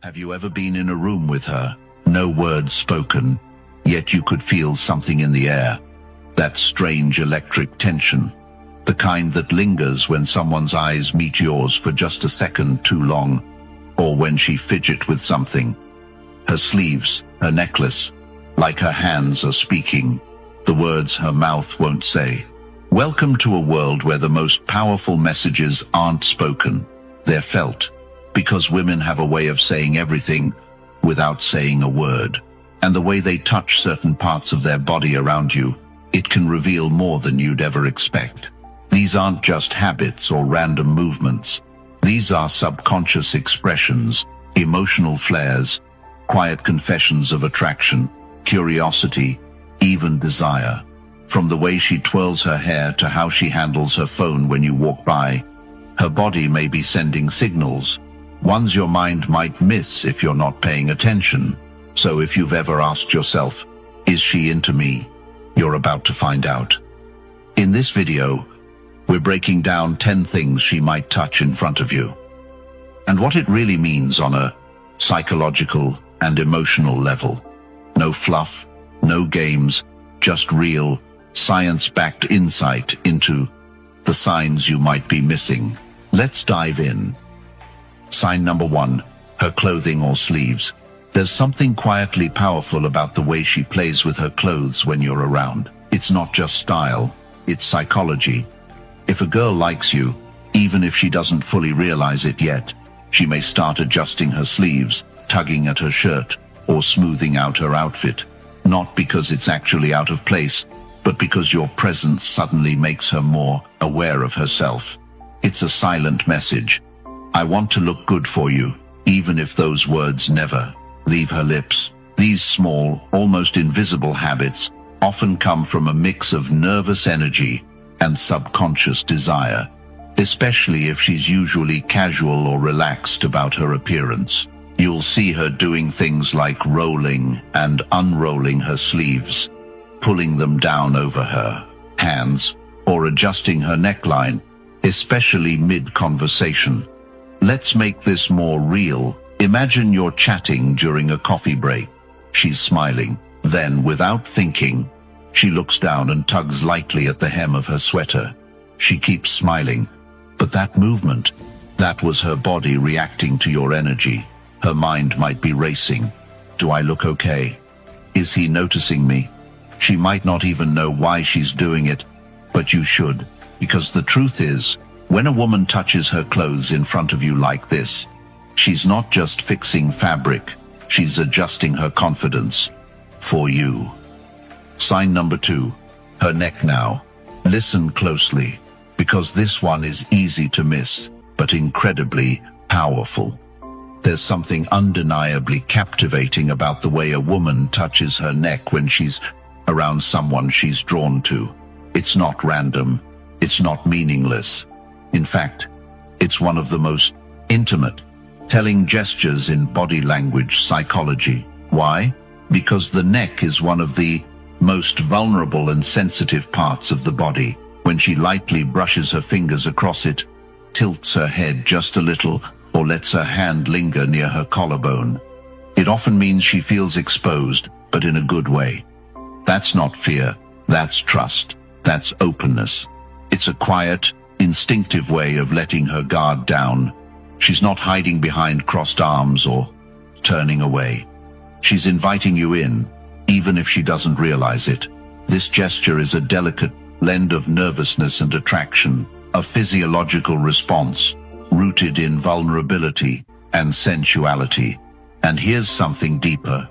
Have you ever been in a room with her, no words spoken, yet you could feel something in the air? That strange electric tension, the kind that lingers when someone's eyes meet yours for just a second too long, or when she fidgets with something. Her sleeves, her necklace, like her hands are speaking, the words her mouth won't say. Welcome to a world where the most powerful messages aren't spoken, they're felt, because women have a way of saying everything without saying a word. And the way they touch certain parts of their body around you, it can reveal more than you'd ever expect. These aren't just habits or random movements. These are subconscious expressions, emotional flares, quiet confessions of attraction, curiosity, even desire. From the way she twirls her hair to how she handles her phone when you walk by, her body may be sending signals, ones your mind might miss if you're not paying attention. So if you've ever asked yourself, is she into me? You're about to find out. In this video, we're breaking down 10 things she might touch in front of you, and what it really means on a psychological and emotional level. No fluff, no games, just real, science-backed insight into the signs you might be missing. Let's dive in. Sign number 1, her clothing or sleeves. There's something quietly powerful about the way she plays with her clothes when you're around. It's not just style, it's psychology. If a girl likes you, even if she doesn't fully realize it yet, she may start adjusting her sleeves, tugging at her shirt, or smoothing out her outfit. Not because it's actually out of place, but because your presence suddenly makes her more aware of herself. It's a silent message. I want to look good for you, even if those words never leave her lips. These small, almost invisible habits often come from a mix of nervous energy and subconscious desire, especially if she's usually casual or relaxed about her appearance. You'll see her doing things like rolling and unrolling her sleeves, pulling them down over her hands, or adjusting her neckline, especially mid-conversation. Let's make this more real. Imagine you're chatting during a coffee break. She's smiling. Then, without thinking, she looks down and tugs lightly at the hem of her sweater. She keeps smiling, but that movement, that was her body reacting to your energy. Her mind might be racing. Do I look okay? Is he noticing me? She might not even know why she's doing it, but you should, because the truth is, when a woman touches her clothes in front of you like this, she's not just fixing fabric, she's adjusting her confidence for you. Sign number 2, her neck now. Listen closely, because this one is easy to miss, but incredibly powerful. There's something undeniably captivating about the way a woman touches her neck when she's around someone she's drawn to. It's not random, it's not meaningless. In fact, it's one of the most intimate, telling gestures in body language psychology. Why? Because the neck is one of the most vulnerable and sensitive parts of the body. When she lightly brushes her fingers across it, tilts her head just a little, or lets her hand linger near her collarbone, it often means she feels exposed, but in a good way. That's not fear, that's trust, that's openness. It's a quiet, instinctive way of letting her guard down. She's not hiding behind crossed arms or turning away. She's inviting you in, even if she doesn't realize it. This gesture is a delicate blend of nervousness and attraction, a physiological response rooted in vulnerability and sensuality. And here's something deeper.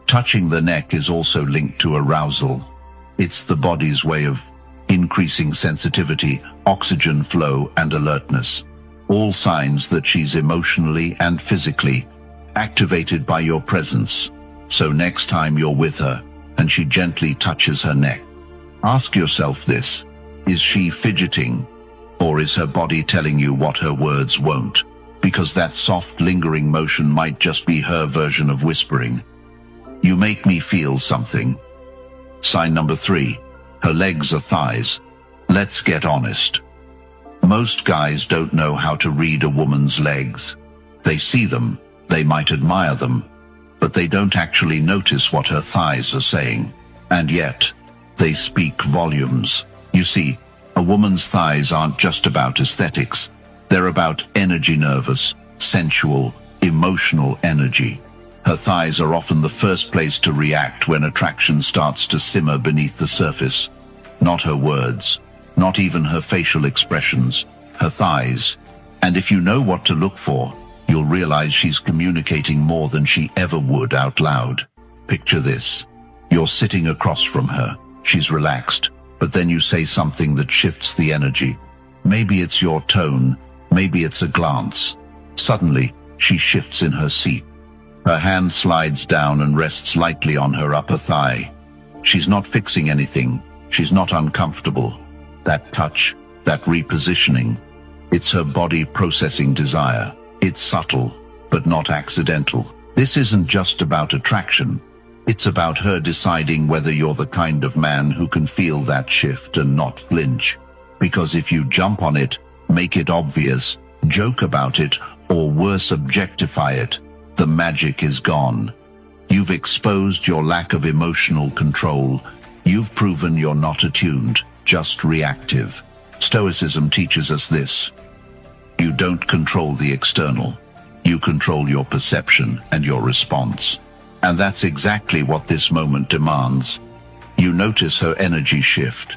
Touching the neck is also linked to arousal. It's the body's way of increasing sensitivity, oxygen flow, and alertness. All signs that she's emotionally and physically activated by your presence. So next time you're with her and she gently touches her neck, ask yourself this: is she fidgeting, or is her body telling you what her words won't? Because that soft, lingering motion might just be her version of whispering, "You make me feel something." Sign number 3, her legs or thighs. Let's get honest. Most guys don't know how to read a woman's legs. They see them, They might admire them, but they don't actually notice what her thighs are saying. And yet, they speak volumes. You see, a woman's thighs aren't just about aesthetics. They're about energy, nervous, sensual, emotional energy. Her thighs are often the first place to react when attraction starts to simmer beneath the surface. Not her words, not even her facial expressions, her thighs. And if you know what to look for, you'll realize she's communicating more than she ever would out loud. Picture this. You're sitting across from her. She's relaxed, but then you say something that shifts the energy. Maybe it's your tone, maybe it's a glance. Suddenly, she shifts in her seat. Her hand slides down and rests lightly on her upper thigh. She's not fixing anything. She's not uncomfortable. That touch, that repositioning, it's her body processing desire. It's subtle, but not accidental. This isn't just about attraction. It's about her deciding whether you're the kind of man who can feel that shift and not flinch. Because if you jump on it, make it obvious, joke about it, or worse, objectify it, the magic is gone. You've exposed your lack of emotional control. You've proven you're not attuned, just reactive. Stoicism teaches us this. You don't control the external. You control your perception and your response. And that's exactly what this moment demands. You notice her energy shift.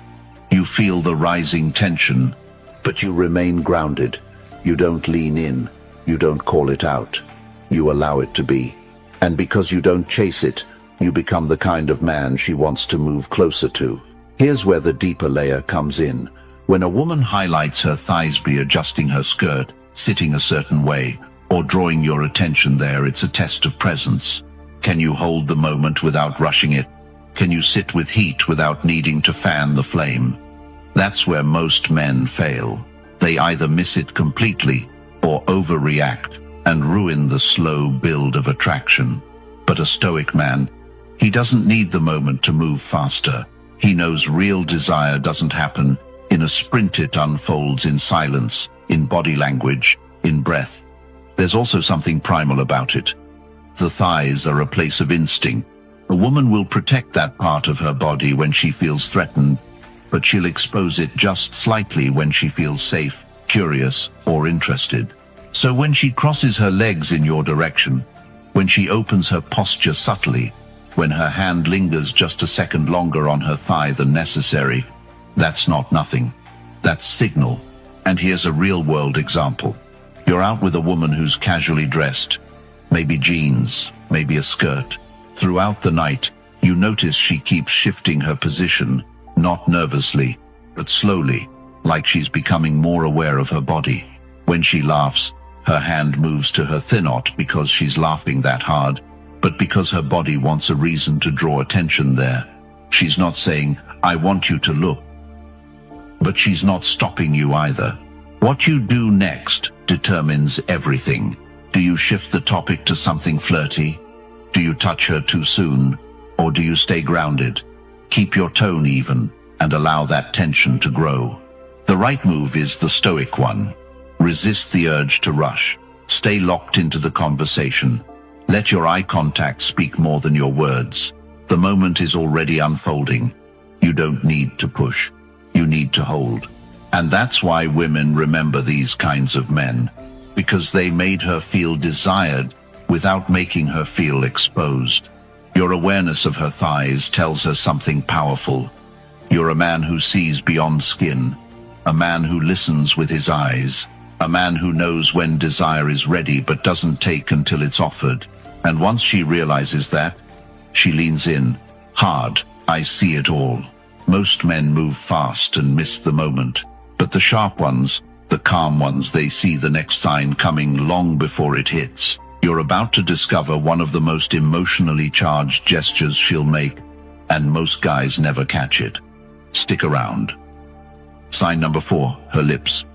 You feel the rising tension, but you remain grounded. You don't lean in. You don't call it out. You allow it to be. And because you don't chase it, you become the kind of man she wants to move closer to. Here's where the deeper layer comes in. When a woman highlights her thighs by adjusting her skirt, sitting a certain way, or drawing your attention there, it's a test of presence. Can you hold the moment without rushing it? Can you sit with heat without needing to fan the flame? That's where most men fail. They either miss it completely or overreact and ruin the slow build of attraction. But a stoic man, he doesn't need the moment to move faster. He knows real desire doesn't happen in a sprint. It unfolds in silence, in body language, in breath. There's also something primal about it. The thighs are a place of instinct. A woman will protect that part of her body when she feels threatened, but she'll expose it just slightly when she feels safe, curious, or interested. So when she crosses her legs in your direction, when she opens her posture subtly, when her hand lingers just a second longer on her thigh than necessary, that's not nothing. That's signal. And here's a real-world example. You're out with a woman who's casually dressed, maybe jeans, maybe a skirt. Throughout the night, you notice she keeps shifting her position, not nervously, but slowly, like she's becoming more aware of her body. When she laughs, her hand moves to her thigh, not because she's laughing that hard, but because her body wants a reason to draw attention there. She's not saying, "I want you to look." But she's not stopping you either. What you do next determines everything. Do you shift the topic to something flirty? Do you touch her too soon? Or do you stay grounded? Keep your tone even and allow that tension to grow. The right move is the stoic one. Resist the urge to rush. Stay locked into the conversation. Let your eye contact speak more than your words. The moment is already unfolding. You don't need to push. You need to hold. And that's why women remember these kinds of men, because they made her feel desired without making her feel exposed. Your awareness of her thighs tells her something powerful. You're a man who sees beyond skin, a man who listens with his eyes, a man who knows when desire is ready but doesn't take until it's offered. And once she realizes that, she leans in, hard. I see it all. Most men move fast and miss the moment. But the sharp ones, the calm ones, they see the next sign coming long before it hits. You're about to discover one of the most emotionally charged gestures she'll make, and most guys never catch it. Stick around. Sign number 4, her lips.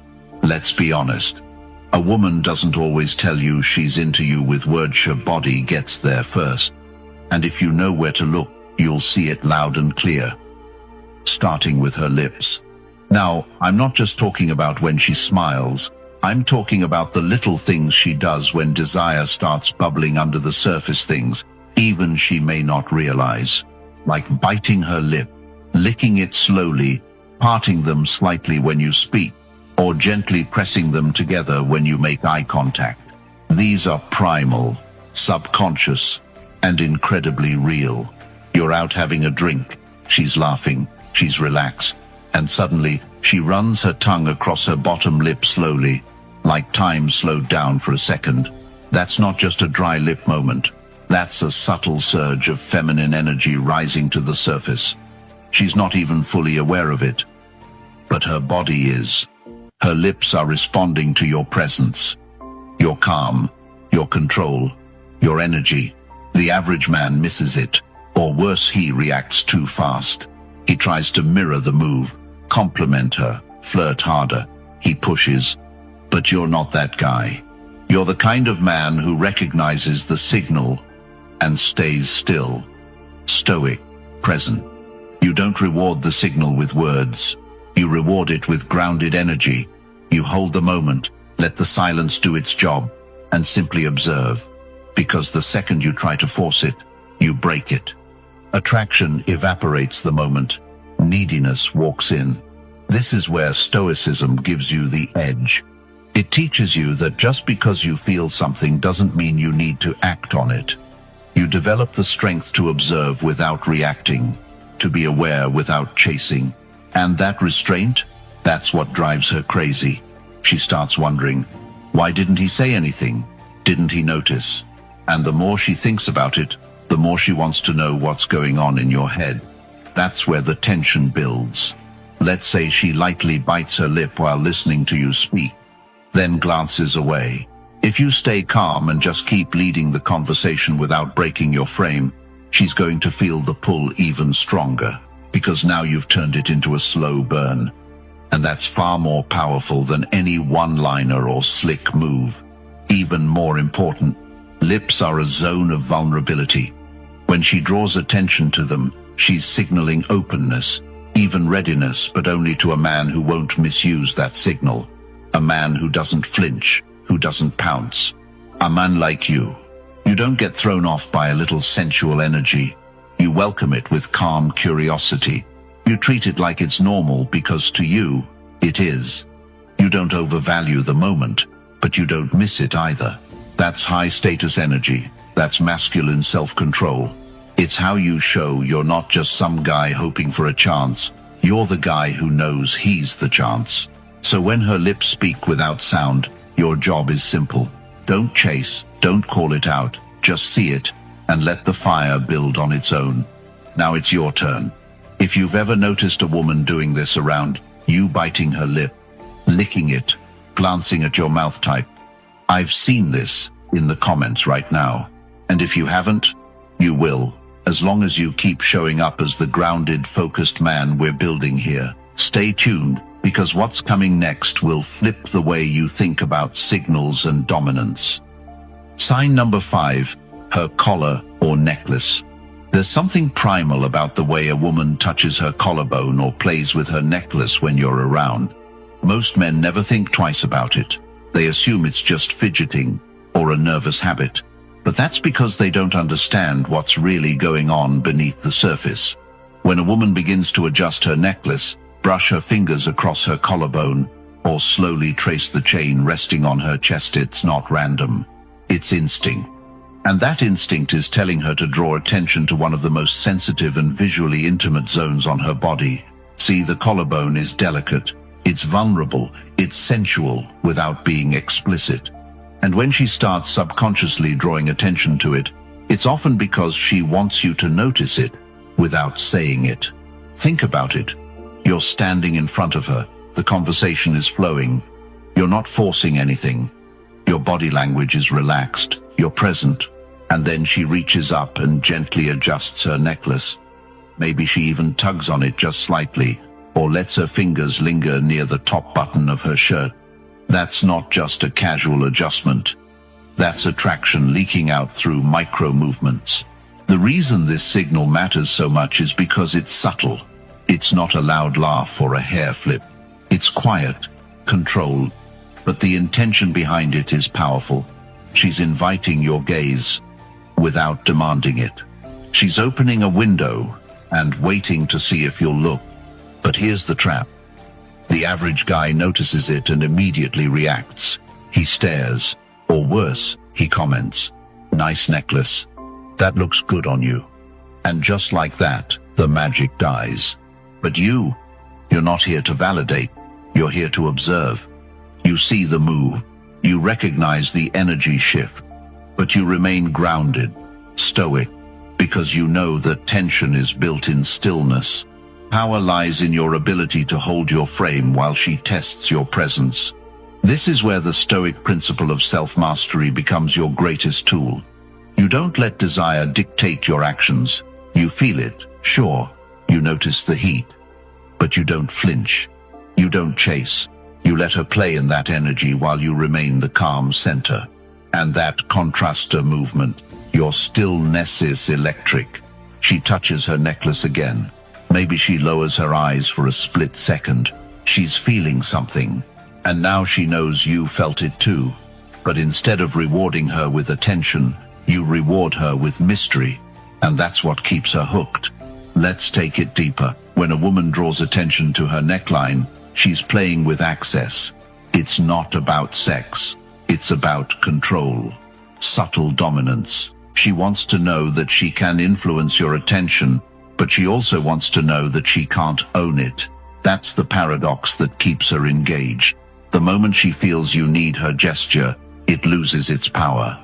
Let's be honest. A woman doesn't always tell you she's into you with words. Her body gets there first. And if you know where to look, you'll see it loud and clear. Starting with her lips. Now, I'm not just talking about when she smiles. I'm talking about the little things she does when desire starts bubbling under the surface, things even she may not realize, like biting her lip, licking it slowly, parting them slightly when you speak, or gently pressing them together when you make eye contact. These are primal, subconscious, and incredibly real. You're out having a drink, she's laughing, she's relaxed, and suddenly she runs her tongue across her bottom lip slowly, like time slowed down for a second. That's not just a dry lip moment. That's a subtle surge of feminine energy rising to the surface. She's not even fully aware of it. But her body is. Her lips are responding to your presence, your calm, your control, your energy. The average man misses it, or worse, he reacts too fast. He tries to mirror the move, compliment her, flirt harder. He pushes. But you're not that guy. You're the kind of man who recognizes the signal and stays still, stoic, present. You don't reward the signal with words. You reward it with grounded energy. You hold the moment, let the silence do its job, and simply observe. Because the second you try to force it, you break it. Attraction evaporates the moment. Neediness walks in. This is where stoicism gives you the edge. It teaches you that just because you feel something doesn't mean you need to act on it. You develop the strength to observe without reacting, to be aware without chasing. And that restraint, that's what drives her crazy. She starts wondering, why didn't he say anything? Didn't he notice? And the more she thinks about it, the more she wants to know what's going on in your head. That's where the tension builds. Let's say she lightly bites her lip while listening to you speak, then glances away. If you stay calm and just keep leading the conversation without breaking your frame, she's going to feel the pull even stronger, because now you've turned it into a slow burn. And that's far more powerful than any one-liner or slick move. Even more important, lips are a zone of vulnerability. When she draws attention to them, she's signaling openness, even readiness, but only to a man who won't misuse that signal. A man who doesn't flinch, who doesn't pounce. A man like you. You don't get thrown off by a little sensual energy. You welcome it with calm curiosity. You treat it like it's normal because to you, it is. You don't overvalue the moment, but you don't miss it either. That's high-status energy. That's masculine self-control. It's how you show you're not just some guy hoping for a chance. You're the guy who knows he's the chance. So when her lips speak without sound, your job is simple. Don't chase, don't call it out, just see it, and let the fire build on its own. Now it's your turn. If you've ever noticed a woman doing this around you, biting her lip, licking it, glancing at your mouth type, I've seen this in the comments right now. And if you haven't, you will, as long as you keep showing up as the grounded, focused man we're building here. Stay tuned, because what's coming next will flip the way you think about signals and dominance. Sign number 5, her collar or necklace. There's something primal about the way a woman touches her collarbone or plays with her necklace when you're around. Most men never think twice about it. They assume it's just fidgeting or a nervous habit. But that's because they don't understand what's really going on beneath the surface. When a woman begins to adjust her necklace, brush her fingers across her collarbone, or slowly trace the chain resting on her chest, it's not random. It's instinct. And that instinct is telling her to draw attention to one of the most sensitive and visually intimate zones on her body. See, the collarbone is delicate, it's vulnerable, it's sensual without being explicit. And when she starts subconsciously drawing attention to it, it's often because she wants you to notice it without saying it. Think about it. You're standing in front of her. The conversation is flowing. You're not forcing anything. Your body language is relaxed. You're present. And then she reaches up and gently adjusts her necklace. Maybe she even tugs on it just slightly, or lets her fingers linger near the top button of her shirt. That's not just a casual adjustment. That's attraction leaking out through micro movements. The reason this signal matters so much is because it's subtle. It's not a loud laugh or a hair flip. It's quiet, controlled, but the intention behind it is powerful. She's inviting your gaze without demanding it. She's opening a window and waiting to see if you'll look. But here's the trap. The average guy notices it and immediately reacts. He stares, or worse, he comments, "Nice necklace. That looks good on you." And just like that, the magic dies. But you're not here to validate. You're here to observe. You see the move. You recognize the energy shift. But you remain grounded, stoic, because you know that tension is built in stillness. Power lies in your ability to hold your frame while she tests your presence. This is where the stoic principle of self-mastery becomes your greatest tool. You don't let desire dictate your actions. You feel it, sure. You notice the heat. But you don't flinch. You don't chase. You let her play in that energy while you remain the calm center. And that contraster movement, your stillness is electric. She touches her necklace again. Maybe she lowers her eyes for a split second. She's feeling something. And now she knows you felt it too. But instead of rewarding her with attention, you reward her with mystery. And that's what keeps her hooked. Let's take it deeper. When a woman draws attention to her neckline, she's playing with access. It's not about sex. It's about control. Subtle dominance. She wants to know that she can influence your attention, but she also wants to know that she can't own it. That's the paradox that keeps her engaged. The moment she feels you need her gesture, it loses its power.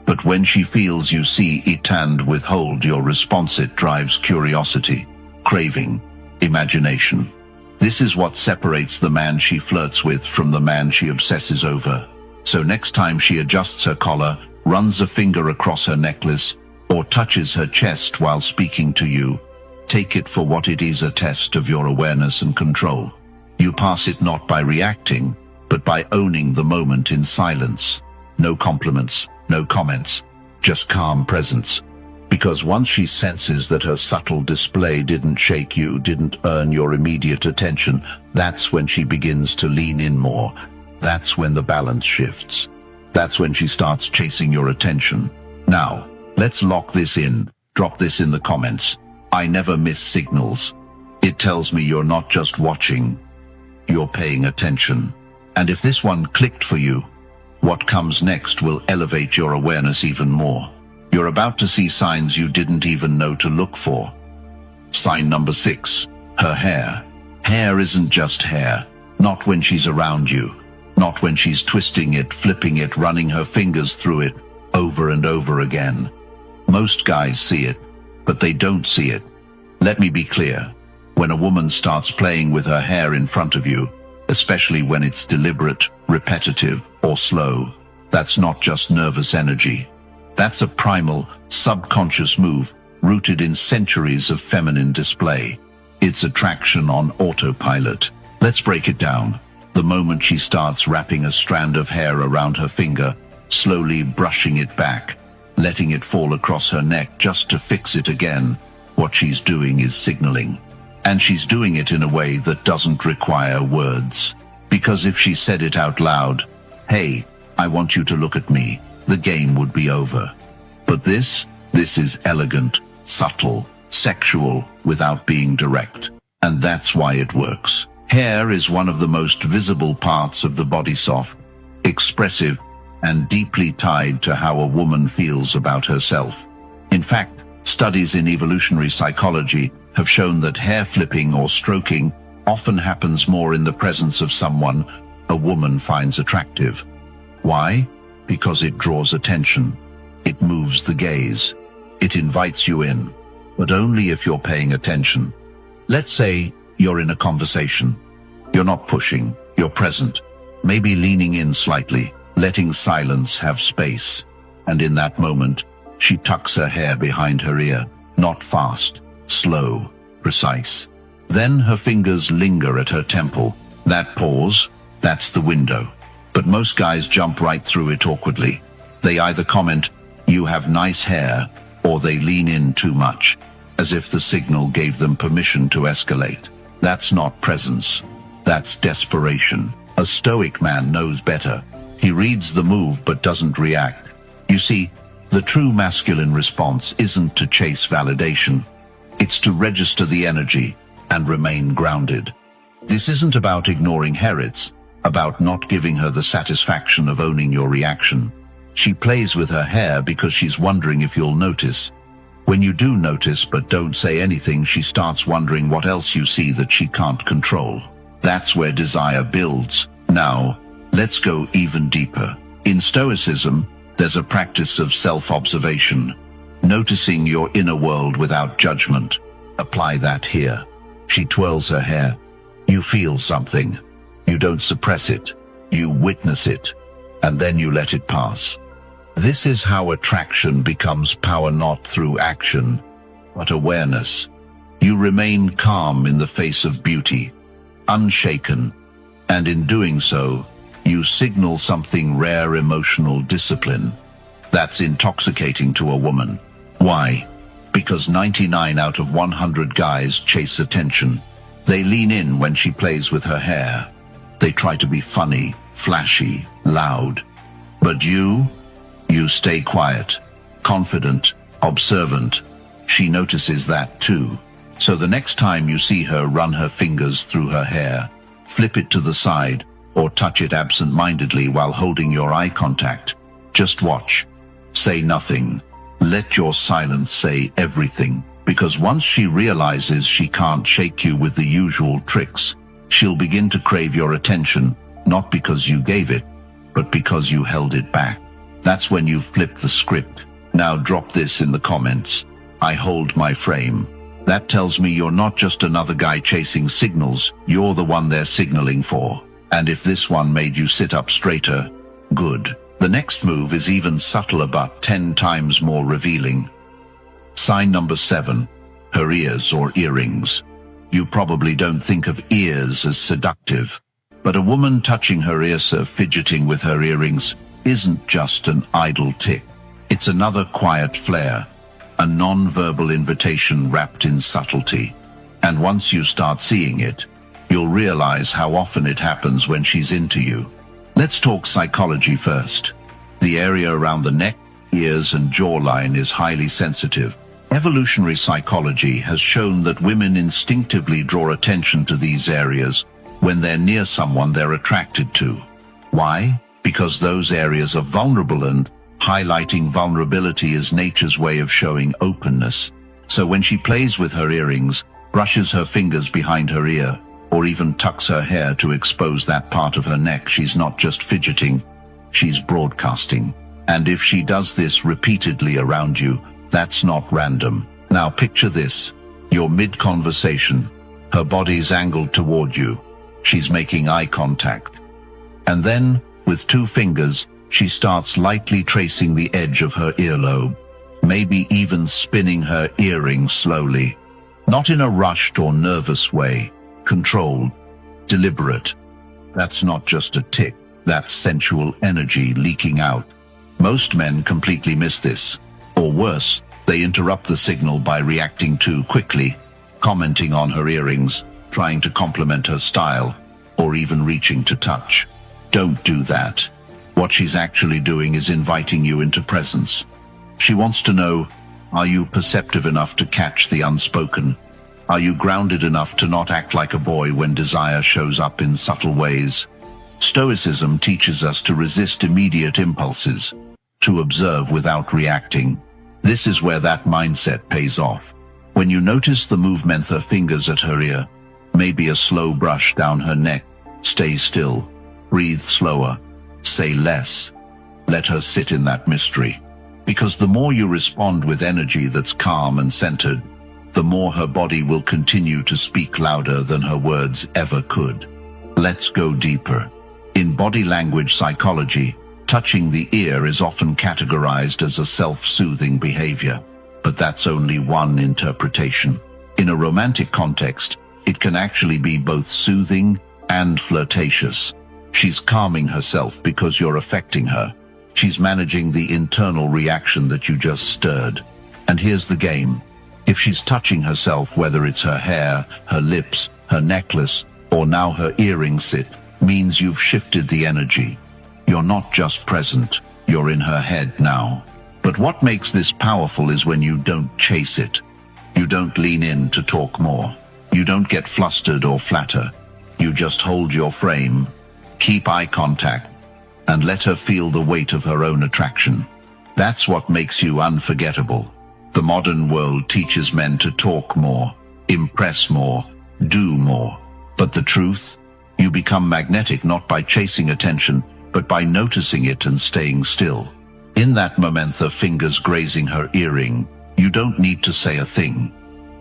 But when she feels you see it and withhold your response, it drives curiosity, craving, imagination. This is what separates the man she flirts with from the man she obsesses over. So next time she adjusts her collar, runs a finger across her necklace, or touches her chest while speaking to you, take it for what it is, a test of your awareness and control. You pass it not by reacting, but by owning the moment in silence. No compliments, no comments, just calm presence. Because once she senses that her subtle display didn't shake you, didn't earn your immediate attention, that's when she begins to lean in more. That's when the balance shifts. That's when she starts chasing your attention. Now, let's lock this in. Drop this in the comments. I never miss signals. It tells me you're not just watching, you're paying attention. And if this one clicked for you, what comes next will elevate your awareness even more. You're about to see signs you didn't even know to look for. Sign number 6, her hair. Hair isn't just hair. Not when she's around you. Not when she's twisting it, flipping it, running her fingers through it over and over again. Most guys see it, but they don't see it. Let me be clear. When a woman starts playing with her hair in front of you, especially when it's deliberate, repetitive, or slow, that's not just nervous energy. That's a primal, subconscious move rooted in centuries of feminine display. It's attraction on autopilot. Let's break it down. The moment she starts wrapping a strand of hair around her finger, slowly brushing it back, letting it fall across her neck just to fix it again, what she's doing is signaling. And she's doing it in a way that doesn't require words. Because if she said it out loud, "Hey, I want you to look at me," the game would be over. But this is elegant, subtle, sexual, without being direct. And that's why it works. Hair is one of the most visible parts of the body, soft, expressive, and deeply tied to how a woman feels about herself. In fact, studies in evolutionary psychology have shown that hair flipping or stroking often happens more in the presence of someone a woman finds attractive. Why? Because it draws attention. It moves the gaze. It invites you in, but only if you're paying attention. Let's say you're in a conversation. You're not pushing, you're present, maybe leaning in slightly, letting silence have space. And in that moment, she tucks her hair behind her ear, not fast, slow, precise. Then her fingers linger at her temple. That pause, that's the window. But most guys jump right through it awkwardly. They either comment, "You have nice hair," or they lean in too much, as if the signal gave them permission to escalate. That's not presence. That's desperation. A A stoic man knows better. He reads the move but doesn't react. You see, the true masculine response isn't to chase validation. It's to register the energy and remain grounded. This isn't about ignoring her, it's about not giving her the satisfaction of owning your reaction. She plays with her hair because she's wondering if you'll notice. When you do notice but don't say anything, she starts wondering what else you see that she can't control. That's where desire builds. Now, let's go even deeper. In Stoicism, there's a practice of self-observation, noticing your inner world without judgment. Apply that here. She twirls her hair. You feel something. You don't suppress it. You witness it. And then you let it pass. This is how attraction becomes power, not through action, but awareness. You remain calm in the face of beauty, unshaken, and in doing so, you signal something rare: emotional discipline. That's intoxicating to a woman. Why? Because 99 out of 100 guys chase attention. They lean in when she plays with her hair. They try to be funny, flashy, loud. But you stay quiet, confident, observant. She notices that too. So the next time you see her run her fingers through her hair, flip it to the side, or touch it absent-mindedly while holding your eye contact, just watch. Say nothing. Let your silence say everything. Because once she realizes she can't shake you with the usual tricks, she'll begin to crave your attention, not because you gave it, but because you held it back. That's when you flip the script. Now drop this in the comments. I hold my frame. That tells me you're not just another guy chasing signals, you're the one they're signaling for. And if this one made you sit up straighter, good. The next move is even subtler but 10 times more revealing. Sign number 7, her ears or earrings. You probably don't think of ears as seductive, but a woman touching her ears or fidgeting with her earrings isn't just an idle tick. It's another quiet flair, a non-verbal invitation wrapped in subtlety. And once you start seeing it, you'll realize how often it happens when she's into you. Let's talk psychology first. The area around the neck, ears, and jawline is highly sensitive. Evolutionary psychology has shown that women instinctively draw attention to these areas when they're near someone they're attracted to. Why? Because those areas are vulnerable, and highlighting vulnerability is nature's way of showing openness. So when she plays with her earrings, brushes her fingers behind her ear, or even tucks her hair to expose that part of her neck, she's not just fidgeting, she's broadcasting. And if she does this repeatedly around you, that's not random. Now picture this. You're mid-conversation. Her body's angled toward you. She's making eye contact. And then, with 2 fingers, she starts lightly tracing the edge of her earlobe, maybe even spinning her earring slowly. Not in a rushed or nervous way, controlled, deliberate. That's not just a tick, that's sensual energy leaking out. Most men completely miss this. Or worse, they interrupt the signal by reacting too quickly, commenting on her earrings, trying to compliment her style, or even reaching to touch. Don't do that. What she's actually doing is inviting you into presence. She wants to know, are you perceptive enough to catch the unspoken? Are you grounded enough to not act like a boy when desire shows up in subtle ways? Stoicism teaches us to resist immediate impulses, to observe without reacting. This is where that mindset pays off. When you notice the movement of her fingers at her ear, maybe a slow brush down her neck, stay still, breathe slower, say less. Let her sit in that mystery. Because the more you respond with energy that's calm and centered, the more her body will continue to speak louder than her words ever could. Let's go deeper. In body language psychology, touching the ear is often categorized as a self-soothing behavior, but that's only one interpretation. In a romantic context, it can actually be both soothing and flirtatious. She's calming herself because you're affecting her. She's managing the internal reaction that you just stirred. And here's the game. If she's touching herself, whether it's her hair, her lips, her necklace, or now her earring sit, means you've shifted the energy. You're not just present, you're in her head now. But what makes this powerful is when you don't chase it. You don't lean in to talk more. You don't get flustered or flatter. You just hold your frame, keep eye contact, and let her feel the weight of her own attraction. That's what makes you unforgettable. The modern world teaches men to talk more, impress more, do more. But the truth? You become magnetic not by chasing attention, but by noticing it and staying still. In that moment, the fingers grazing her earring, you don't need to say a thing.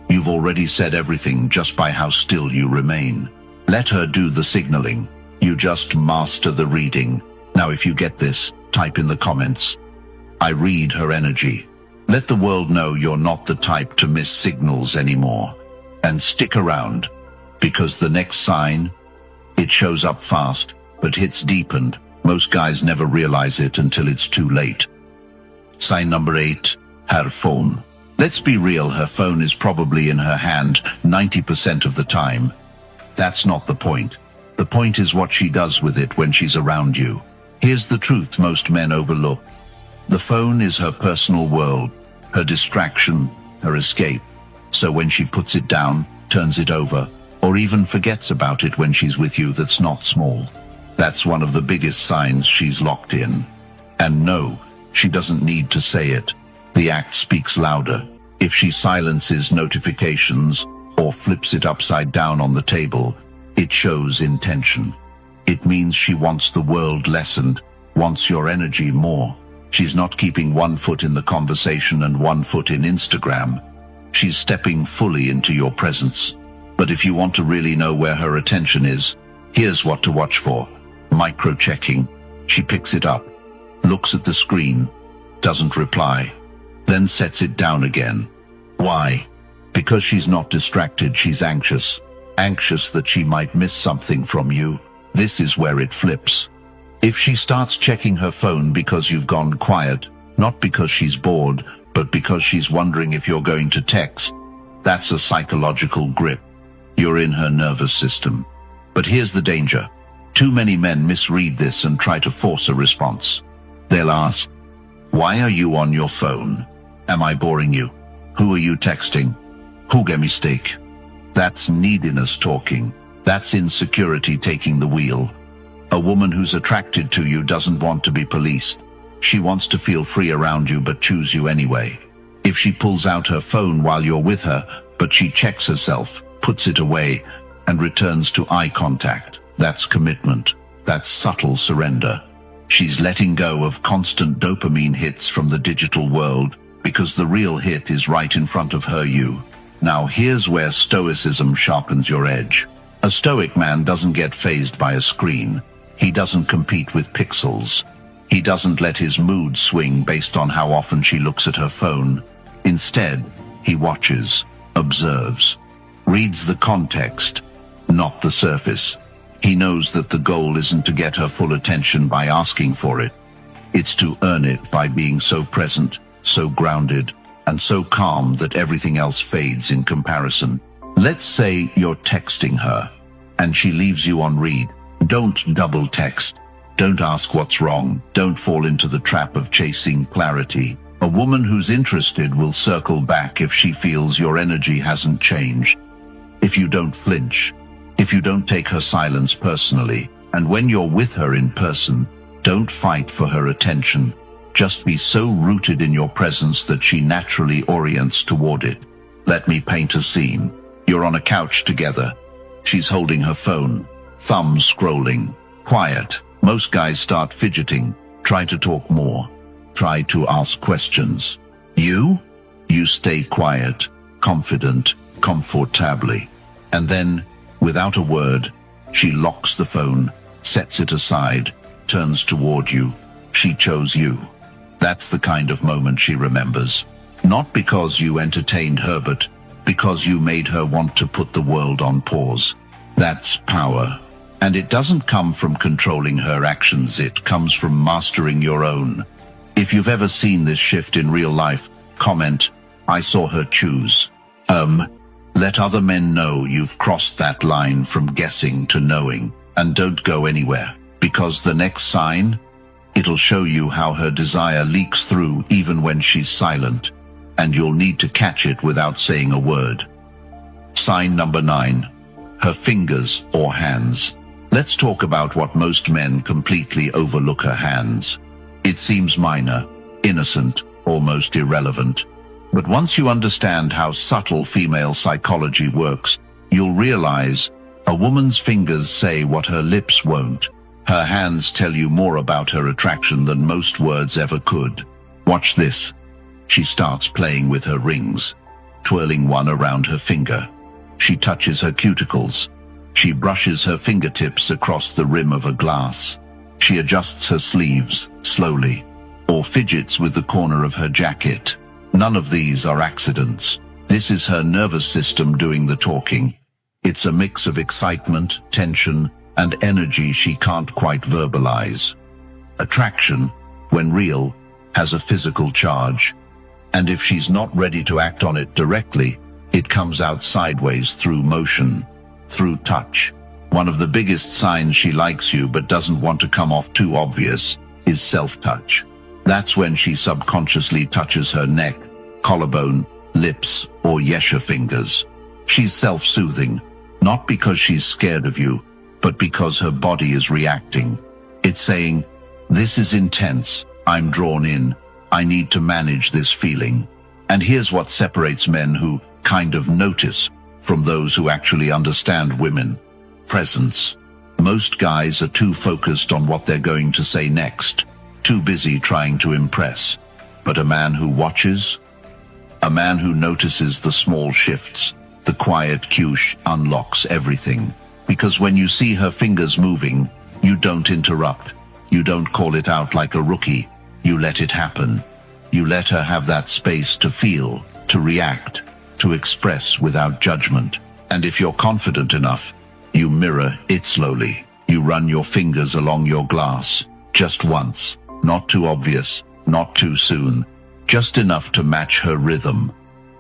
You've already said everything just by how still you remain. Let her do the signaling. You just master the reading. Now if you get this, type in the comments, I read her energy. Let the world know you're not the type to miss signals anymore. And stick around, because the next sign, it shows up fast, but hits deep, and most guys never realize it until it's too late. Sign number 8, her phone. Let's be real, her phone is probably in her hand 90% of the time. That's not the point. The point is what she does with it when she's around you. Here's the truth most men overlook. The phone is her personal world, her distraction, her escape. So when she puts it down, turns it over, or even forgets about it when she's with you, that's not small. That's one of the biggest signs she's locked in. And no, she doesn't need to say it. The act speaks louder. If she silences notifications or flips it upside down on the table, it shows intention. It means she wants the world lessened, wants your energy more. She's not keeping one foot in the conversation and one foot in Instagram. She's stepping fully into your presence. But if you want to really know where her attention is, here's what to watch for. Micro-checking. She picks it up, looks at the screen, doesn't reply, then sets it down again. Why? Because she's not distracted, she's anxious. Anxious that she might miss something from you. This is where it flips. If she starts checking her phone because you've gone quiet, not because she's bored, but because she's wondering if you're going to text, that's a psychological grip. You're in her nervous system. But here's the danger. Too many men misread this and try to force a response. They'll ask, why are you on your phone? Am I boring you? Who are you texting? Who get mistake? That's neediness talking. That's insecurity taking the wheel. A woman who's attracted to you doesn't want to be policed. She wants to feel free around you but choose you anyway. If she pulls out her phone while you're with her, but she checks herself, puts it away, and returns to eye contact, that's commitment. That's subtle surrender. She's letting go of constant dopamine hits from the digital world because the real hit is right in front of her you. Now here's where stoicism sharpens your edge. A stoic man doesn't get fazed by a screen. He doesn't compete with pixels. He doesn't let his mood swing based on how often she looks at her phone. Instead, he watches, observes, reads the context, not the surface. He knows that the goal isn't to get her full attention by asking for it. It's to earn it by being so present, so grounded, and so calm that everything else fades in comparison. Let's say you're texting her, and she leaves you on read. Don't double text. Don't ask what's wrong. Don't fall into the trap of chasing clarity. A woman who's interested will circle back if she feels your energy hasn't changed. If you don't flinch, if you don't take her silence personally, and when you're with her in person, don't fight for her attention. Just be so rooted in your presence that she naturally orients toward it. Let me paint a scene. You're on a couch together. She's holding her phone, thumb scrolling, quiet. Most guys start fidgeting, try to talk more, try to ask questions. You stay quiet, confident, comfortably. And then, without a word, she locks the phone, sets it aside, turns toward you. She chose you. That's the kind of moment she remembers. Not because you entertained her, but because you made her want to put the world on pause. That's power. And it doesn't come from controlling her actions, it comes from mastering your own. If you've ever seen this shift in real life, comment, I saw her choose. Let other men know you've crossed that line from guessing to knowing. And don't go anywhere, because the next sign, it'll show you how her desire leaks through even when she's silent, and you'll need to catch it without saying a word. Sign number 9, her fingers or hands. Let's talk about what most men completely overlook: her hands. It seems minor, innocent, almost irrelevant. But once you understand how subtle female psychology works, you'll realize a woman's fingers say what her lips won't. Her hands tell you more about her attraction than most words ever could. Watch this. She starts playing with her rings, twirling one around her finger. She touches her cuticles. She brushes her fingertips across the rim of a glass. She adjusts her sleeves, slowly, or fidgets with the corner of her jacket. None of these are accidents. This is her nervous system doing the talking. It's a mix of excitement, tension, and energy she can't quite verbalize. Attraction, when real, has a physical charge. And if she's not ready to act on it directly, it comes out sideways through motion, through touch. One of the biggest signs she likes you but doesn't want to come off too obvious is self-touch. That's when she subconsciously touches her neck, collarbone, lips, or yesha fingers. She's self-soothing, not because she's scared of you, but because her body is reacting. It's saying, "This is intense, I'm drawn in, I need to manage this feeling." And here's what separates men who kind of notice from those who actually understand women: presence. Most guys are too focused on what they're going to say next, too busy trying to impress. But a man who watches, a man who notices the small shifts, the quiet cue unlocks everything. Because when you see her fingers moving, you don't interrupt. You don't call it out like a rookie. You let it happen. You let her have that space to feel, to react, to express without judgment. And if you're confident enough, you mirror it slowly. You run your fingers along your glass, just once, not too obvious, not too soon, just enough to match her rhythm.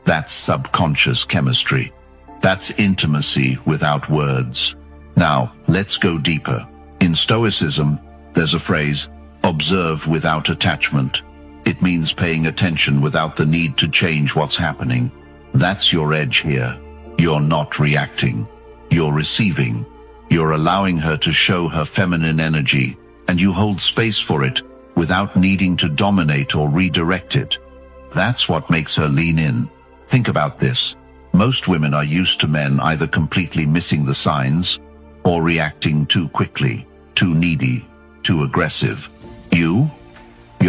That's subconscious chemistry. That's intimacy without words. Now, let's go deeper. In Stoicism, there's a phrase, observe without attachment. It means paying attention without the need to change what's happening. That's your edge here. You're not reacting. You're receiving. You're allowing her to show her feminine energy, and you hold space for it without needing to dominate or redirect it. That's what makes her lean in. Think about this. Most women are used to men either completely missing the signs or reacting too quickly, too needy, too aggressive. You're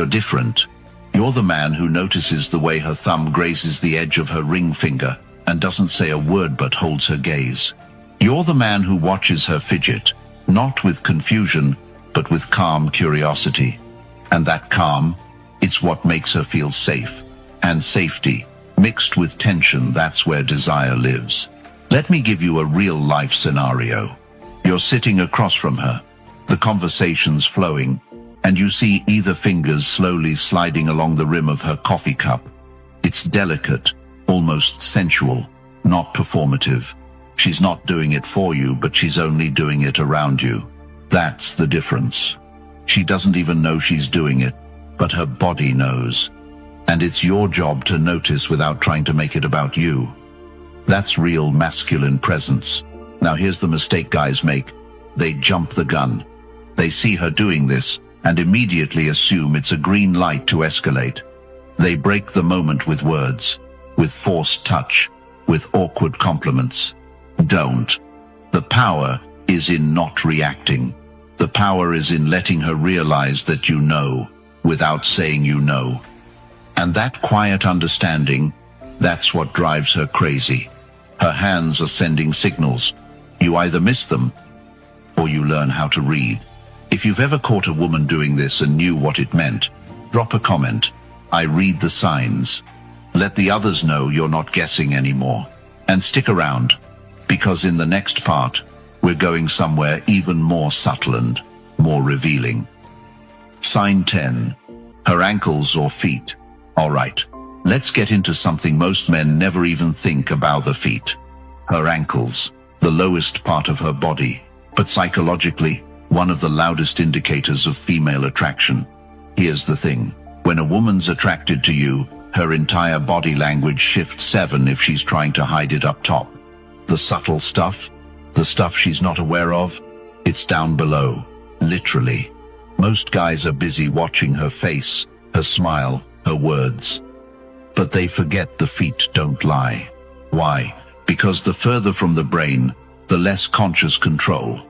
different. You're the man who notices the way her thumb grazes the edge of her ring finger and doesn't say a word but holds her gaze. You're the man who watches her fidget, not with confusion, but with calm curiosity. And that calm, it's what makes her feel safe. And safety, mixed with tension, that's where desire lives. Let me give you a real-life scenario. You're sitting across from her, the conversation's flowing, and you see either fingers slowly sliding along the rim of her coffee cup. It's delicate, almost sensual, not performative. She's not doing it for you, but she's only doing it around you. That's the difference. She doesn't even know she's doing it, but her body knows. And it's your job to notice without trying to make it about you. That's real masculine presence. Now here's the mistake guys make. They jump the gun. They see her doing this and immediately assume it's a green light to escalate. They break the moment with words, with forced touch, with awkward compliments. Don't. The power is in not reacting. The power is in letting her realize that you know, without saying you know. And that quiet understanding, that's what drives her crazy. Her hands are sending signals. You either miss them, or you learn how to read. If you've ever caught a woman doing this and knew what it meant, drop a comment. I read the signs. Let the others know you're not guessing anymore. And stick around, because in the next part, we're going somewhere even more subtle and more revealing. Sign 10. Her ankles or feet. All right, let's get into something most men never even think about: the feet. Her ankles, the lowest part of her body. but psychologically, one of the loudest indicators of female attraction. Here's the thing. When a woman's attracted to you, her entire body language shifts 7 if she's trying to hide it up top. The subtle stuff, the stuff she's not aware of, it's down below, literally. Most guys are busy watching her face, her smile, her words. But they forget the feet don't lie. Why? Because the further from the brain, the less conscious control.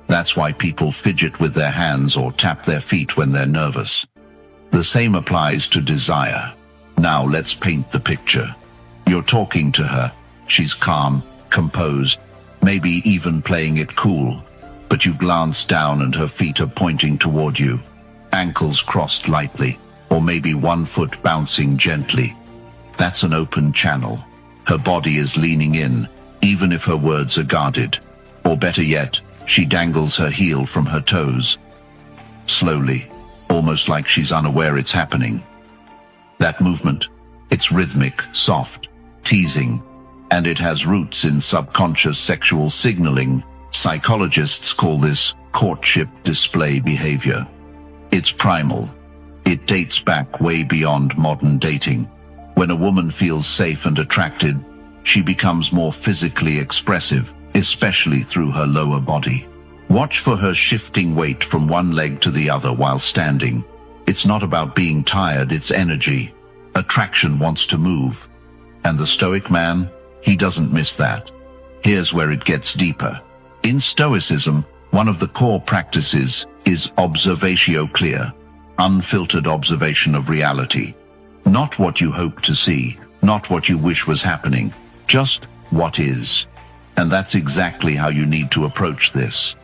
That's why people fidget with their hands or tap their feet when they're nervous. The same applies to desire. Now let's paint the picture. You're talking to her. She's calm, composed, maybe even playing it cool. But you glance down and her feet are pointing toward you. Ankles crossed lightly, or maybe one foot bouncing gently. That's an open channel. Her body is leaning in, even if her words are guarded. Or better yet, she dangles her heel from her toes. Slowly, almost like she's unaware it's happening. That movement, it's rhythmic, soft, teasing, and it has roots in subconscious sexual signaling. Psychologists call this courtship display behavior. It's primal. It dates back way beyond modern dating. When a woman feels safe and attracted, she becomes more physically expressive, especially through her lower body. Watch for her shifting weight from one leg to the other while standing. It's not about being tired, it's energy. Attraction wants to move. And the stoic man, he doesn't miss that. Here's where it gets deeper. In Stoicism, one of the core practices is observatio clear, unfiltered observation of reality. Not what you hope to see, not what you wish was happening, just what is. And that's exactly how you need to approach this.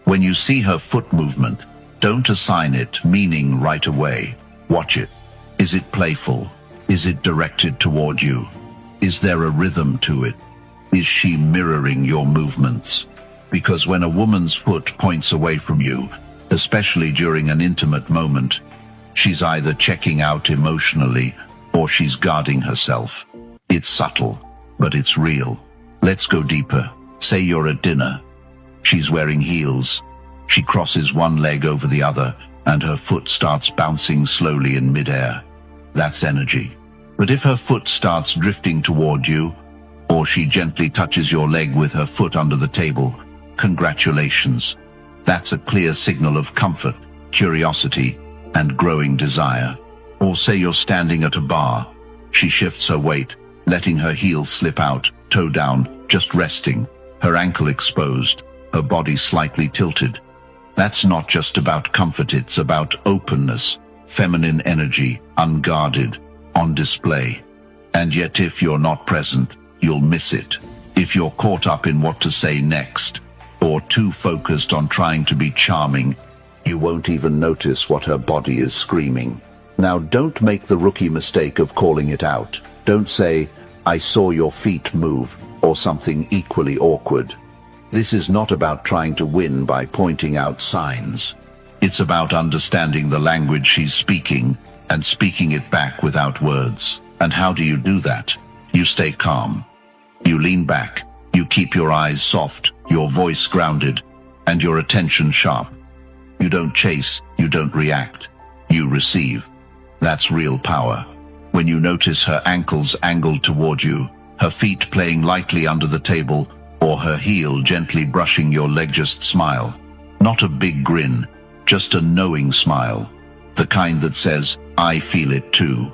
When you see her foot movement, don't assign it meaning right away. Watch it. Is it playful? Is it directed toward you? Is there a rhythm to it? Is she mirroring your movements? Because when a woman's foot points away from you, especially during an intimate moment, she's either checking out emotionally or she's guarding herself. It's subtle, but it's real. Let's go deeper. Say you're at dinner. She's wearing heels. She crosses one leg over the other, and her foot starts bouncing slowly in midair. That's energy. But if her foot starts drifting toward you, or she gently touches your leg with her foot under the table, congratulations. That's a clear signal of comfort, curiosity, and growing desire. Or say you're standing at a bar. She shifts her weight, letting her heels slip out, toe down, just resting, her ankle exposed, her body slightly tilted. That's not just about comfort, it's about openness, feminine energy, unguarded, on display. And yet if you're not present, you'll miss it. If you're caught up in what to say next, or too focused on trying to be charming, you won't even notice what her body is screaming. Now don't make the rookie mistake of calling it out. Don't say, "I saw your feet move," or something equally awkward. This is not about trying to win by pointing out signs. It's about understanding the language she's speaking and speaking it back without words. And how do you do that? You stay calm. You lean back. You keep your eyes soft, your voice grounded, and your attention sharp. You don't chase, you don't react. You receive. That's real power. When you notice her ankles angled toward you, her feet playing lightly under the table, or her heel gently brushing your leg, just smile. Not a big grin, just a knowing smile. The kind that says, "I feel it too,"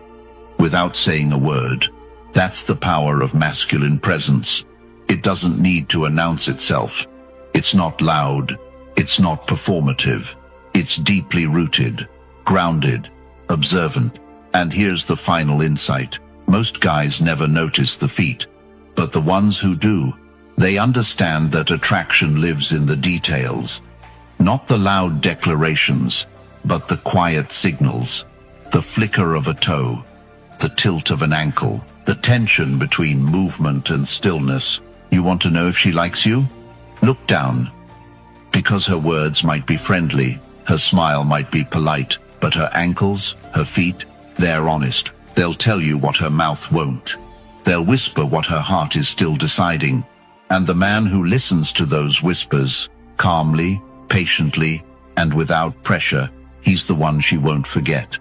without saying a word. That's the power of masculine presence. It doesn't need to announce itself. It's not loud. It's not performative. It's deeply rooted, grounded, observant. And here's the final insight. Most guys never notice the feet, but the ones who do, they understand that attraction lives in the details. Not the loud declarations, but the quiet signals. The flicker of a toe, the tilt of an ankle, the tension between movement and stillness. You want to know if she likes you? Look down. Because her words might be friendly, her smile might be polite, but her ankles, her feet, they're honest. They'll tell you what her mouth won't. They'll whisper what her heart is still deciding. And the man who listens to those whispers, calmly, patiently, and without pressure, he's the one she won't forget.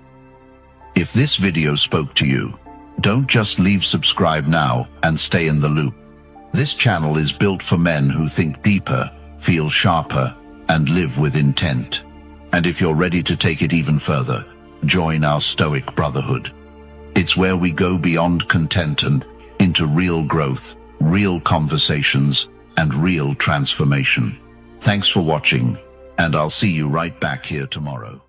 If this video spoke to you, don't just leave subscribe now and stay in the loop. This channel is built for men who think deeper, feel sharper, and live with intent. And if you're ready to take it even further, join our Stoic Brotherhood. It's where we go beyond content and into real growth, real conversations, and real transformation. Thanks for watching, and I'll see you right back here tomorrow.